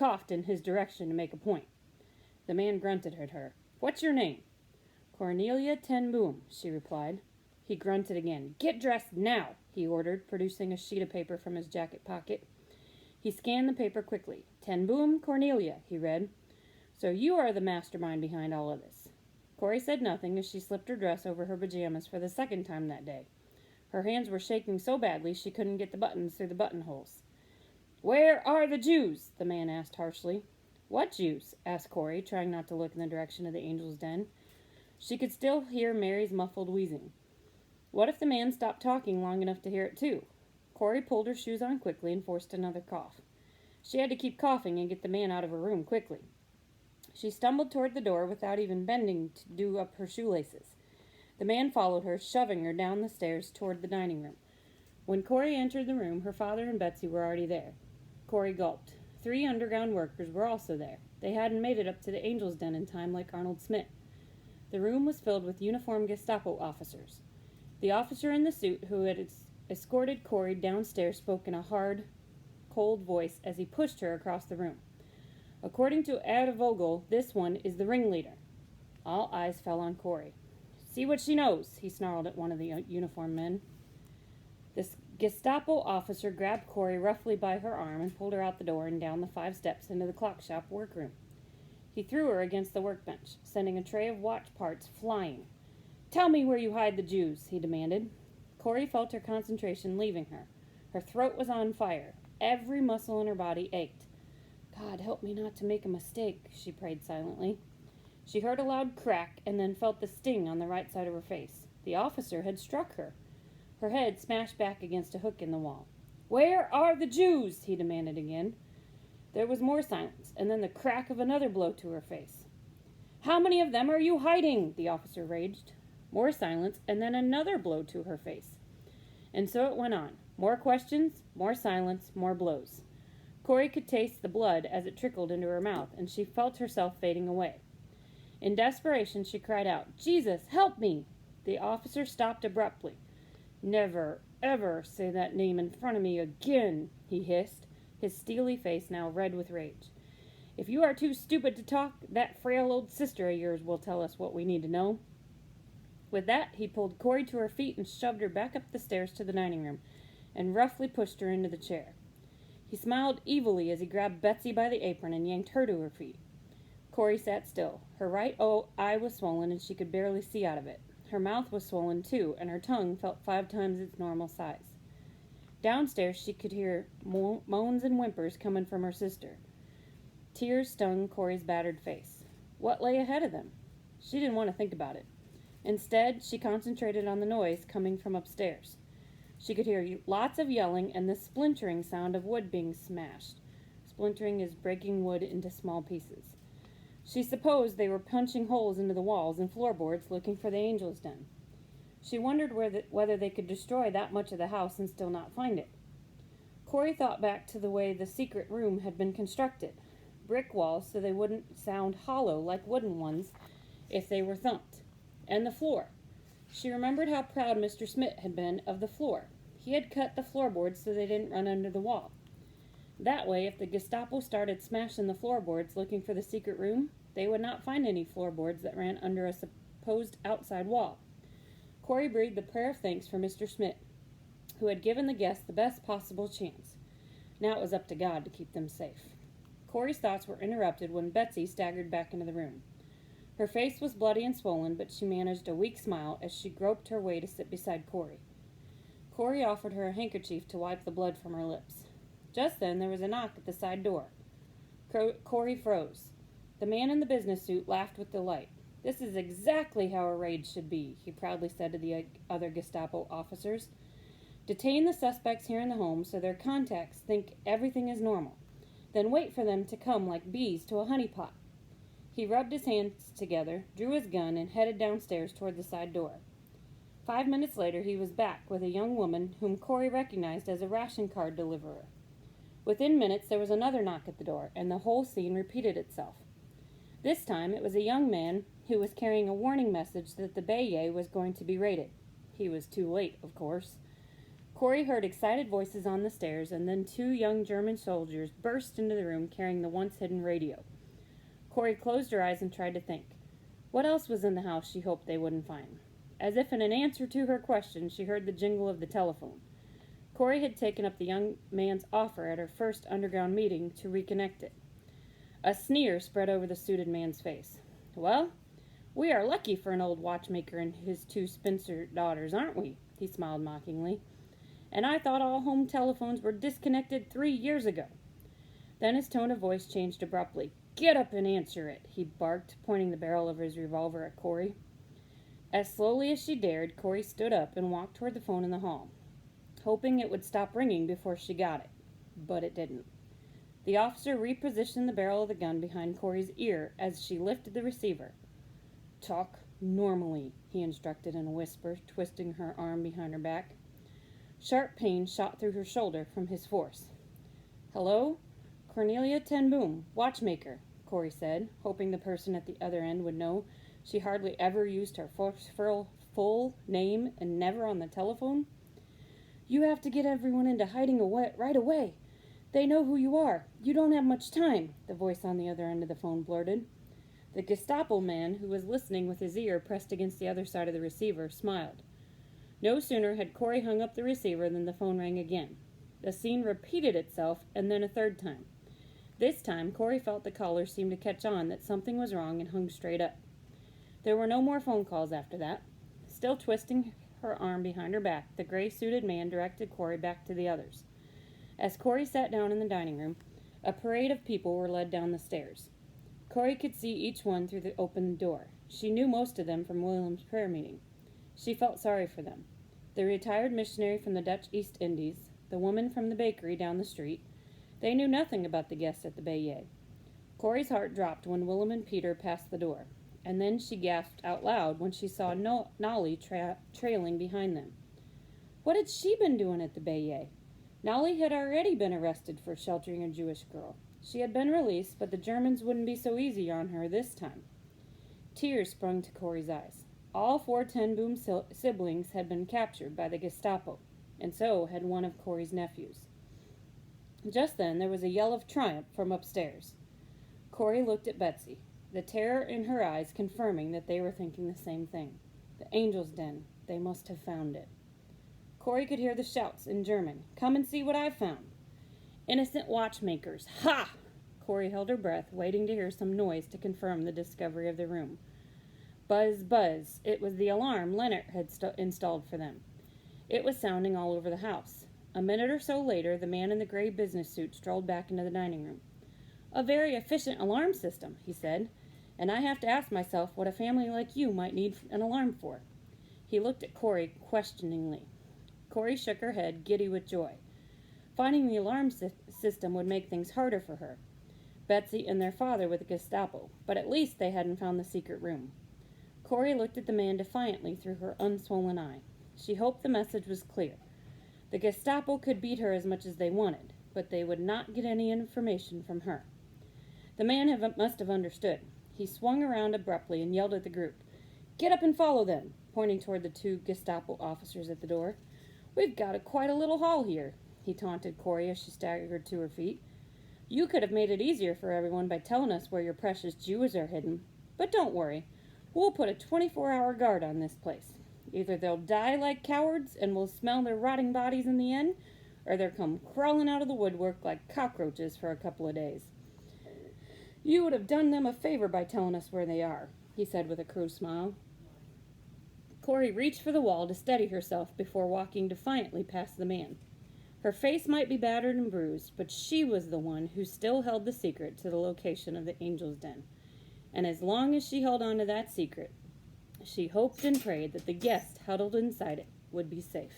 coughed in his direction to make a point. The man grunted at her. "What's your name?" "Cornelia ten Boom," she replied. He grunted again. "Get dressed now," he ordered, producing a sheet of paper from his jacket pocket. He scanned the paper quickly. "Ten Boom, Cornelia," he read. "So you are the mastermind behind all of this." Corrie said nothing as she slipped her dress over her pajamas for the second time that day. Her hands were shaking so badly she couldn't get the buttons through the buttonholes. "Where are the Jews?" the man asked harshly. "What Jews?" asked Corrie, trying not to look in the direction of the angel's den. She could still hear Mary's muffled wheezing. What if the man stopped talking long enough to hear it too? Corrie pulled her shoes on quickly and forced another cough. She had to keep coughing and get the man out of her room quickly. She stumbled toward the door without even bending to do up her shoelaces. The man followed her, shoving her down the stairs toward the dining room. When Corrie entered the room, her father and Betsy were already there. Corrie gulped. 3 underground workers were also there. They hadn't made it up to the angel's den in time like Arnold Smith. The room was filled with uniformed Gestapo officers. The officer in the suit who had escorted Corrie downstairs spoke in a hard, cold voice as he pushed her across the room. "According to Herr Vogel, this one is the ringleader." All eyes fell on Corrie. "See what she knows," he snarled at one of the uniformed men. This Gestapo officer grabbed Corrie roughly by her arm and pulled her out the door and down the 5 steps into the clock shop workroom. He threw her against the workbench, sending a tray of watch parts flying. "Tell me where you hide the Jews," he demanded. Corrie felt her concentration leaving her. Her throat was on fire. Every muscle in her body ached. "God, help me not to make a mistake," she prayed silently. She heard a loud crack and then felt the sting on the right side of her face. The officer had struck her. Her head smashed back against a hook in the wall. "Where are the Jews?" he demanded again. There was more silence, and then the crack of another blow to her face. "How many of them are you hiding?" the officer raged. More silence, and then another blow to her face. And so it went on. More questions, more silence, more blows. Corrie could taste the blood as it trickled into her mouth, and she felt herself fading away. In desperation, she cried out, "Jesus, help me!" The officer stopped abruptly. "Never, ever say that name in front of me again," he hissed, his steely face now red with rage. "If you are too stupid to talk, that frail old sister of yours will tell us what we need to know." With that, he pulled Corrie to her feet and shoved her back up the stairs to the dining room, and roughly pushed her into the chair. He smiled evilly as he grabbed Betsy by the apron and yanked her to her feet. Corrie sat still. Her right eye was swollen and she could barely see out of it. Her mouth was swollen too, and her tongue felt 5 times its normal size. Downstairs she could hear moans and whimpers coming from her sister. Tears stung Corrie's battered face. What lay ahead of them? She didn't want to think about it. Instead, she concentrated on the noise coming from upstairs. She could hear lots of yelling and the splintering sound of wood being smashed. Splintering is breaking wood into small pieces. She supposed they were punching holes into the walls and floorboards looking for the angel's den. She wondered whether they could destroy that much of the house and still not find it. Corrie thought back to the way the secret room had been constructed. Brick walls so they wouldn't sound hollow like wooden ones if they were thumped. And the floor. She remembered how proud Mr. Smith had been of the floor. He had cut the floorboards so they didn't run under the wall. That way, if the Gestapo started smashing the floorboards looking for the secret room, they would not find any floorboards that ran under a supposed outside wall. Corrie breathed a prayer of thanks for Mr. Smith, who had given the guests the best possible chance. Now it was up to God to keep them safe. Corrie's thoughts were interrupted when Betsy staggered back into the room. Her face was bloody and swollen, but she managed a weak smile as she groped her way to sit beside Corrie. Corrie offered her a handkerchief to wipe the blood from her lips. Just then there was a knock at the side door. Corrie froze. The man in the business suit laughed with delight. "This is exactly how a raid should be," he proudly said to the other Gestapo officers. "Detain the suspects here in the home so their contacts think everything is normal. Then wait for them to come like bees to a honeypot." He rubbed his hands together, drew his gun, and headed downstairs toward the side door. 5 minutes later, he was back with a young woman whom Corrie recognized as a ration card deliverer. Within minutes, there was another knock at the door, and the whole scene repeated itself. This time, it was a young man who was carrying a warning message that the Bayeux was going to be raided. He was too late, of course. Corrie heard excited voices on the stairs, and then 2 young German soldiers burst into the room carrying the once hidden radio. Corrie closed her eyes and tried to think. What else was in the house she hoped they wouldn't find? As if in an answer to her question, she heard the jingle of the telephone. Corrie had taken up the young man's offer at her first underground meeting to reconnect it. A sneer spread over the suited man's face. Well, we are lucky for an old watchmaker and his 2 spinster daughters, aren't we? He smiled mockingly. And I thought all home telephones were disconnected 3 years ago. Then his tone of voice changed abruptly. Get up and answer it, he barked, pointing the barrel of his revolver at Corrie. As slowly as she dared, Corrie stood up and walked toward the phone in the hall, hoping it would stop ringing before she got it. But it didn't. The officer repositioned the barrel of the gun behind Corrie's ear as she lifted the receiver. Talk normally, he instructed in a whisper, twisting her arm behind her back. Sharp pain shot through her shoulder from his force. Hello? Cornelia ten Boom, watchmaker, Corrie said, hoping the person at the other end would know she hardly ever used her full name and never on the telephone. You have to get everyone into hiding right away. They know who you are. You don't have much time, the voice on the other end of the phone blurted. The Gestapo man, who was listening with his ear pressed against the other side of the receiver, smiled. No sooner had Corrie hung up the receiver than the phone rang again. The scene repeated itself, and then a third time. This time, Corrie felt the caller seemed to catch on that something was wrong and hung straight up. There were no more phone calls after that. Still twisting her arm behind her back, the gray-suited man directed Corrie back to the others. As Corrie sat down in the dining room, a parade of people were led down the stairs. Corrie could see each one through the open door. She knew most of them from William's prayer meeting. She felt sorry for them. The retired missionary from the Dutch East Indies, the woman from the bakery down the street. They knew nothing about the guests at the Bayet. Corrie's heart dropped when Willem and Peter passed the door, and then she gasped out loud when she saw Nolly trailing behind them. What had she been doing at the Bayet? Nolly had already been arrested for sheltering a Jewish girl. She had been released, but the Germans wouldn't be so easy on her this time. Tears sprung to Corrie's eyes. All 4 Ten Boom siblings had been captured by the Gestapo, and so had one of Corrie's nephews. Just then there was a yell of triumph from upstairs. Corrie looked at Betsy, the terror in her eyes confirming that they were thinking the same thing. The Angel's Den. They must have found it. Corrie could hear the shouts in German. Come and see what I've found. Innocent watchmakers. Ha! Corrie held her breath, waiting to hear some noise to confirm the discovery of the room. Buzz, buzz. It was the alarm Leonard had installed for them. It was sounding all over the house. A minute or so later, the man in the gray business suit strolled back into the dining room. A very efficient alarm system, he said, and I have to ask myself what a family like you might need an alarm for. He looked at Corrie questioningly. Corrie shook her head, giddy with joy. Finding the alarm system would make things harder for her. Betsy and their father were the Gestapo, but at least they hadn't found the secret room. Corrie looked at the man defiantly through her unswollen eye. She hoped the message was clear. The Gestapo could beat her as much as they wanted, but they would not get any information from her. The man must have understood. He swung around abruptly and yelled at the group. Get up and follow them, pointing toward the 2 Gestapo officers at the door. We've got quite a little haul here, he taunted Corrie as she staggered to her feet. You could have made it easier for everyone by telling us where your precious Jews are hidden. But don't worry. We'll put a 24-hour guard on this place. Either they'll die like cowards and we'll smell their rotting bodies in the end, or they'll come crawling out of the woodwork like cockroaches for a couple of days. You would have done them a favor by telling us where they are, he said with a cruel smile. Corrie reached for the wall to steady herself before walking defiantly past the man. Her face might be battered and bruised, but she was the one who still held the secret to the location of the Angel's Den. And as long as she held on to that secret, she hoped and prayed that the guest huddled inside it would be safe.